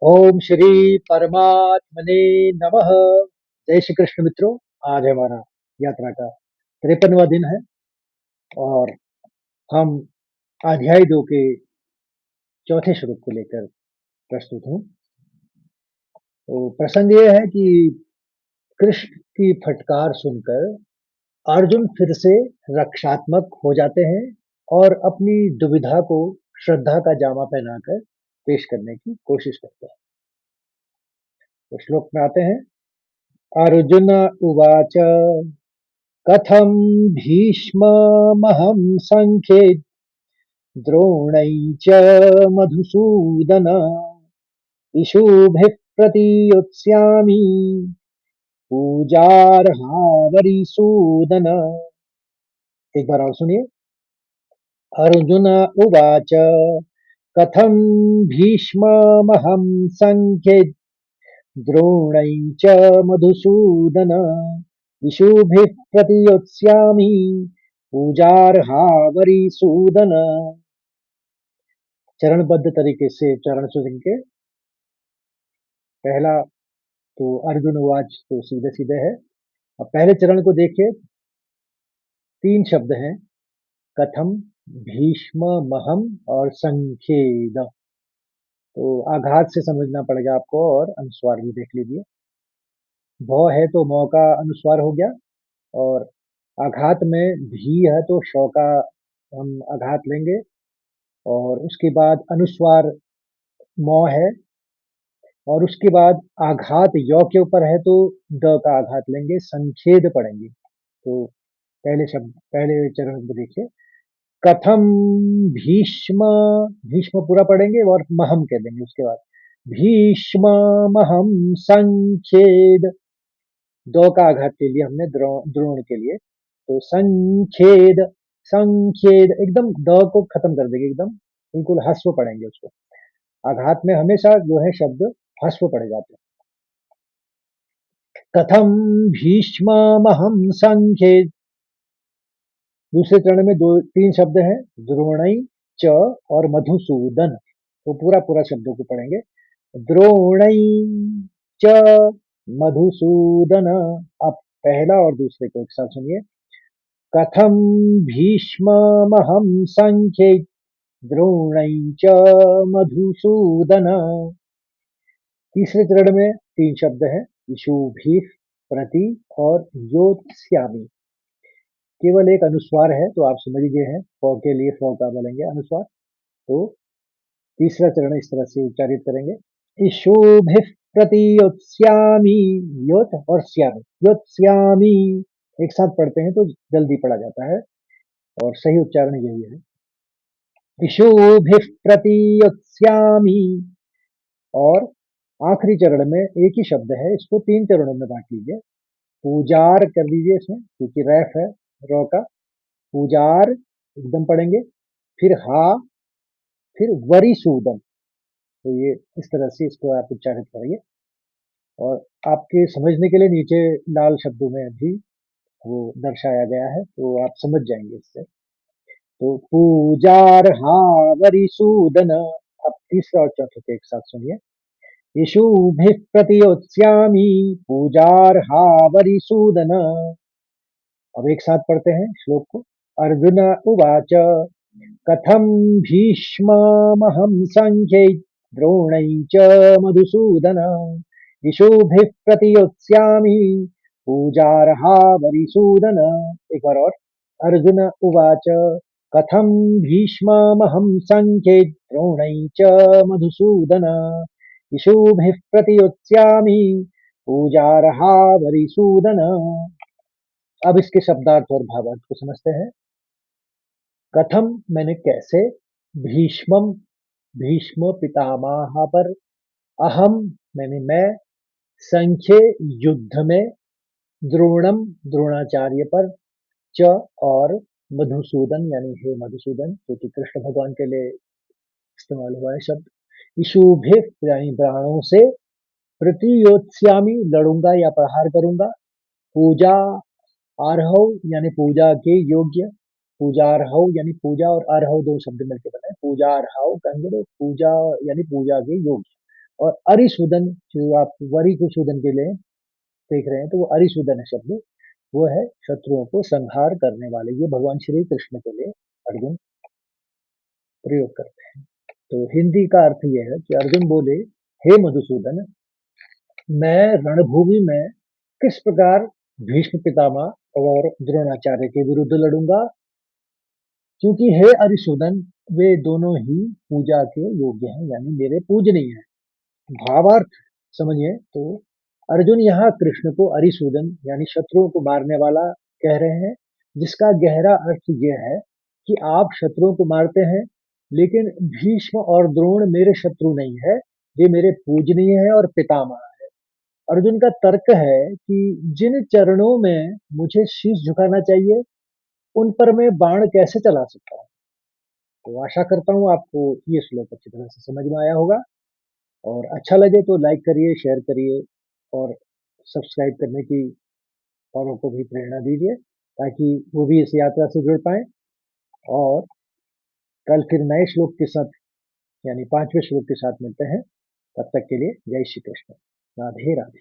ओम श्री परमात्मने नमः। जय श्री कृष्ण मित्रों। आज हमारा यात्रा का 53वां दिन है और हम अध्याय 2 के चौथे श्लोक को लेकर प्रस्तुत हूँ। तो प्रसंग ये है कि कृष्ण की फटकार सुनकर अर्जुन फिर से रक्षात्मक हो जाते हैं और अपनी दुविधा को श्रद्धा का जामा पहनाकर पेश करने की कोशिश करते हैं। तो श्लोक में आते हैं। अर्जुन उवाच कथं भीष्ममहं सङ्ख्ये द्रोणैः च मधुसूदन इषुभिः प्रतियोत्स्यामि पूजार्हावरिसूदन। एक बार और सुनिए। अर्जुन उवाच कथं भीष्ममहं सङ्ख्ये द्रोणैः च मधुसूदन इषुभिः प्रतियोत्स्यामि पूजार्हावरिसूदन। चरणबद्ध तरीके से चरण सुनेंगे। पहला तो अर्जुन उवाच तो सीधे सीधे है। अब पहले चरण को देखिए। 3 शब्द हैं, कथम, भीष्म, महम और संखेद। तो आघात से समझना पड़ेगा आपको और अनुस्वार भी देख लीजिए। भौ है तो मौ का अनुस्वार हो गया और आघात में भी है तो शौ का हम आघात लेंगे और उसके बाद अनुस्वार मौ है और उसके बाद आघात यौ के ऊपर है तो द का आघात लेंगे, संखेद पढ़ेंगे। तो पहले शब्द, पहले चरण को देखिए। कथम भीष्म, भीष्म पूरा पढ़ेंगे और महम कह देंगे उसके बाद। भीष्म महम संखेद, दो का आघात के लिए हमने द्रोण के लिए। तो संखेद, संखेद एकदम द को खत्म कर देंगे, एकदम बिल्कुल हस्व पढ़ेंगे उसको। आघात में हमेशा जो है शब्द हस्व पढ़े जाते हैं। कथम भीष्ममहं संख्ये। दूसरे चरण में दो तीन शब्द हैं, द्रोणई च और मधुसूदन। तो पूरा पूरा शब्दों को पढ़ेंगे। द्रोणई च मधुसूदन। अब पहला और दूसरे को एक साथ सुनिए। कथम भीष्ममहं संख्ये द्रोणई च मधुसूदन। तीसरे चरण में 3 शब्द हैं, इषुभिः प्रति और योत्स्यामि। केवल एक अनुस्वार है तो आप समझ लीजिए हैं, फ के लिए फ का बोलेंगे अनुस्वार। तो तीसरा चरण इस तरह से उच्चारित करेंगे। इषुभिः प्रतियोत्स्यामि, योत और स्यामि, योत्स्यामि एक साथ पढ़ते हैं तो जल्दी पढ़ा जाता है और सही उच्चारण यही है। इषुभिः प्रतियोत्स्यामि। और आखिरी चरण में एक ही शब्द है, इसको 3 चरणों में बांट लीजिए। पूजार कर दीजिए इसमें क्योंकि रैफ है रॉ का। पूजार एकदम पढ़ेंगे, फिर हा, फिर वरिसूदन। तो ये इस तरह से इसको आप उच्चारित करिए और आपके समझने के लिए नीचे लाल शब्दों में भी वो दर्शाया गया है तो आप समझ जाएंगे इससे। तो पूजार हा वरिसूदन। अब तीसरा और चौथे को एक साथ सुनिए। इषुभिः प्रतियोत्स्यामि पूजार्हावरिसूदन। अब एक साथ पढ़ते हैं श्लोक को। अर्जुन उवाच कथं भीष्ममहं संख्ये द्रोणै च मधुसूदन इषुभिः प्रतियोत्स्यामि पूजार्हावरिसूदन। एक बार और। अर्जुन उवाच कथं भीष्ममहं संख्ये द्रोणै च मधुसूदन इषुभिः प्रतियोत्स्यामि पूजार्हावरिसूदन। अब इसके शब्दार्थ और भावार्थ को समझते हैं। कथम मैंने कैसे, भीष्मम भीष्म पितामह पर, अहम मैंने मैं, संख्ये युद्ध में, द्रोणम द्रोणाचार्य पर, च और मधुसूदन यानी हे मधुसूदन जो कि कृष्ण भगवान के लिए इस्तेमाल हुआ है शब्द। इशुभे यानी प्राणों से, प्रतियोत्स्यामी लड़ूंगा या प्रहार करूंगा, पूजा आर्हव यानी पूजा के योग्य, पूजा अर्हव यानी पूजा और अर्हव दो शब्द मिलकर बने पूजा अर्हव कहेंगे तो पूजा यानी पूजा के योग्य। और अरिसूदन जो आप वरि को सूदन के लिए देख रहे हैं, तो वो अरिसूदन है शब्द, वो है शत्रुओं को संहार करने वाले। ये भगवान श्री कृष्ण के लिए अर्जुन प्रयोग करते हैं। तो हिंदी का अर्थ ये है कि अर्जुन बोले, हे मधुसूदन, मैं रणभूमि में किस प्रकार भीष्म पितामह और द्रोणाचार्य के विरुद्ध लड़ूंगा, क्योंकि हे अरिसूदन, वे दोनों ही पूजा के योग्य हैं, यानी मेरे पूजनीय हैं। भावार्थ समझिए तो अर्जुन यहाँ कृष्ण को अरिसूदन यानी शत्रुओं को मारने वाला कह रहे हैं, जिसका गहरा अर्थ यह है कि आप शत्रुओं को मारते हैं, लेकिन भीष्म और द्रोण मेरे शत्रु नहीं है, वे मेरे पूजनीय हैं और पितामह हैं। अर्जुन का तर्क है कि जिन चरणों में मुझे शीश झुकाना चाहिए, उन पर मैं बाण कैसे चला सकता हूँ। तो आशा करता हूँ आपको ये श्लोक अच्छी तरह से समझ में आया होगा, और अच्छा लगे तो लाइक करिए, शेयर करिए, और सब्सक्राइब करने की औरों को भी प्रेरणा दीजिए, ताकि वो भी इस यात्रा से जुड़ पाएँ। और कल फिर नए श्लोक के साथ, यानी 5वें श्लोक के साथ मिलते हैं। तब तक के लिए जय श्री कृष्ण। राधे राधे।